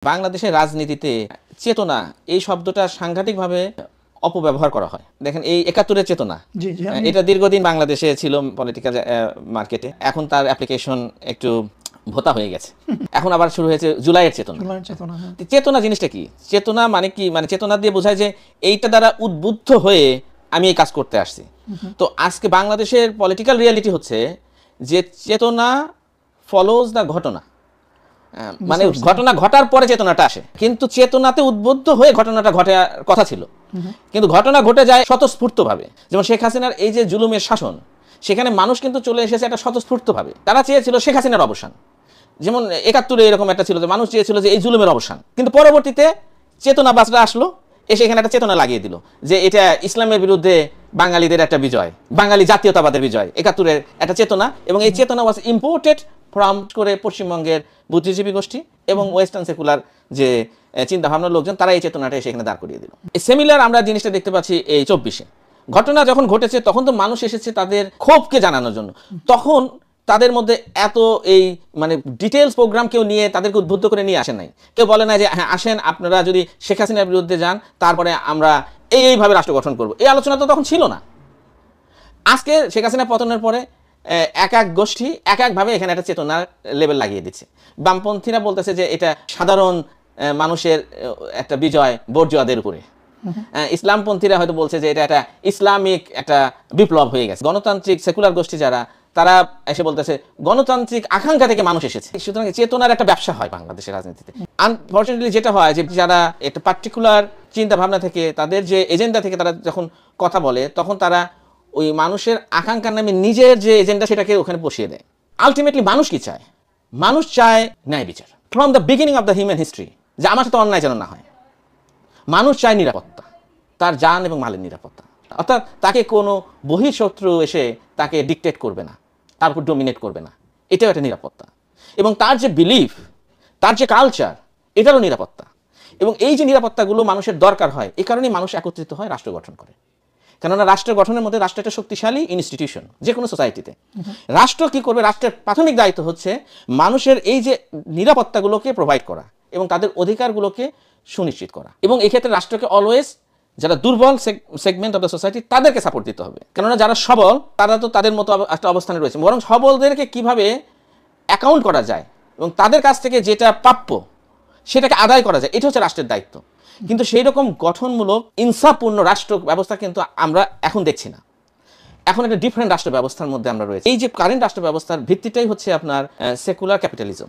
বাংলাদেশের রাজনীতিতে চেতনা এই শব্দটা সাংঘাতিকভাবে অপব্যবহার করা হয়। দেখেন এই ৭১-এর চেতনা, এটা দীর্ঘদিন বাংলাদেশে ছিল পলিটিক্যাল মার্কেটে, এখন তার অ্যাপ্লিকেশন একটু ভোতা হয়ে গেছে। এখন আবার শুরু হয়েছে জুলাইয়ের চেতনা। চেতনা জিনিসটা কি? চেতনা মানে কি? মানে চেতনা দিয়ে বোঝায় যে এইটা দ্বারা উদ্বুদ্ধ হয়ে আমি এই কাজ করতে আসছি। তো আজকে বাংলাদেশের পলিটিক্যাল রিয়ালিটি হচ্ছে যে চেতনা ফলোজ দ্য ঘটনা, মানে ঘটনা ঘটার পরে চেতনাটা আসে, কিন্তু চেতনাতে উদ্বুদ্ধ হয়ে ঘটনাটা ঘটার কথা ছিল, কিন্তু ঘটনা ঘটে যায় স্বতঃস্ফূর্তভাবে। যেমন শেখ হাসিনার এই যে জুলুমের শাসন, সেখানে মানুষ কিন্তু চলে এসেছে একটা স্বতঃস্ফূর্তভাবে। তারা চেয়েছিল শেখ হাসিনার অবসান, যেমন ৭১-এ এরকম একটা ছিল যে মানুষ চেয়েছিল যে এই জুলুমের অবসান, কিন্তু পরবর্তীতে চেতনাবাজরা আসলো, এসে এখানে একটা চেতনা লাগিয়ে দিল যে এটা ইসলামের বিরুদ্ধে বাঙালিদের একটা বিজয়, বাঙালি জাতীয়তাবাদের বিজয়, ৭১-এর একটা চেতনা। এবং এই চেতনা ওয়াজ ইম্পোর্টেড ফ্রম করে পশ্চিমবঙ্গের বুদ্ধিজীবী গোষ্ঠী এবং ওয়েস্টার্ন সেকুলার যে চিন্তাভাবনার লোকজন, তারা এই চেতনাটা সেখানে দাঁড় করিয়ে দিল। এই সিমিলার আমরা জিনিসটা দেখতে পাচ্ছি এই ২৪-এ। ঘটনা যখন ঘটেছে তখন তো মানুষ এসেছে তাদের ক্ষোভকে জানানোর জন্য, তখন তাদের মধ্যে এত এই মানে ডিটেলস প্রোগ্রাম কেউ নিয়ে তাদেরকে উদ্বুদ্ধ করে নিয়ে আসেন নাই। কেউ বলে না যে হ্যাঁ আসেন আপনারা যদি শেখ হাসিনার বিরুদ্ধে যান তারপরে আমরা এইভাবে রাষ্ট্র গঠন করব, এই আলোচনা তো তখন ছিল না। আজকে শেখ হাসিনা পতনের পরে এক এক গোষ্ঠী এক একভাবে এখানে একটা চেতনার লেভেল লাগিয়ে দিচ্ছে। বামপন্থীরা বলতেছে যে এটা সাধারণ মানুষের একটা বিজয় বর্জুয়াদের উপরে, ইসলামপন্থীরা হয়তো বলছে যে এটা একটা ইসলামিক একটা বিপ্লব হয়ে গেছে। গণতান্ত্রিক সেকুলার গোষ্ঠী যারা, তারা এসে বলতেছে গণতান্ত্রিক আকাঙ্ক্ষা থেকে মানুষ এসেছে। সুতরাং চেতনার একটা ব্যবসা হয় বাংলাদেশের রাজনীতিতে। আনফর্চুনেটলি যেটা হয় যে যারা একটা পার্টিকুলার চিন্তা ভাবনা থেকে, তাদের যে এজেন্ডা থেকে তারা যখন কথা বলে, তখন তারা ওই মানুষের আকাঙ্ক্ষার নামে নিজের যে এজেন্ডা সেটাকে ওখানে বসিয়ে দেয়। আলটিমেটলি মানুষ কি চায়? মানুষ চায় ন্যায় বিচার। From the beginning of the human history, যে আমার সাথে অন্যায় যেন না হয়। মানুষ চায় নিরাপত্তা, তার জান এবং মালের নিরাপত্তা। অর্থাৎ তাকে কোনো বহিঃশত্রু এসে তাকে ডিকটেট করবে না, তার উপর ডোমিনেট করবে না, এটাও একটা নিরাপত্তা। এবং তার যে বিলিফ, তার যে কালচার, এটারও নিরাপত্তা। এবং এই যে নিরাপত্তাগুলো মানুষের দরকার হয়, এই কারণেই মানুষ একত্রিত হয়, রাষ্ট্র গঠন করে। কেননা রাষ্ট্র গঠনের মধ্যে রাষ্ট্র একটা শক্তিশালী ইনস্টিটিউশন যে কোনো সোসাইটিতে। রাষ্ট্র কি করবে? রাষ্ট্রের প্রাথমিক দায়িত্ব হচ্ছে মানুষের এই যে নিরাপত্তাগুলোকে প্রোভাইড করা এবং তাদের অধিকারগুলোকে সুনিশ্চিত করা। এবং এই ক্ষেত্রে রাষ্ট্রকে অলওয়েজ যারা দুর্বল সেগমেন্ট অফ দ্য সোসাইটি তাদেরকে সাপোর্ট দিতে হবে। কেননা যারা সবল তারা তো তাদের মতো একটা অবস্থানে রয়েছে, বরং সবলদেরকে কিভাবে অ্যাকাউন্ট করা যায় এবং তাদের কাছ থেকে যেটা প্রাপ্য সেটাকে আদায় করা যায়, এটা হচ্ছে রাষ্ট্রের দায়িত্ব। কিন্তু সেই রকম গঠনমূলক ইনসাফপূর্ণ রাষ্ট্র ব্যবস্থা কিন্তু আমরা এখন দেখছি না। এখন একটা ডিফারেন্ট রাষ্ট্র ব্যবস্থার মধ্যে আমরা রয়েছি। এই যে কারেন্ট রাষ্ট্র ব্যবস্থার ভিত্তিটাই হচ্ছে আপনার সেকুলার ক্যাপিটালিজম।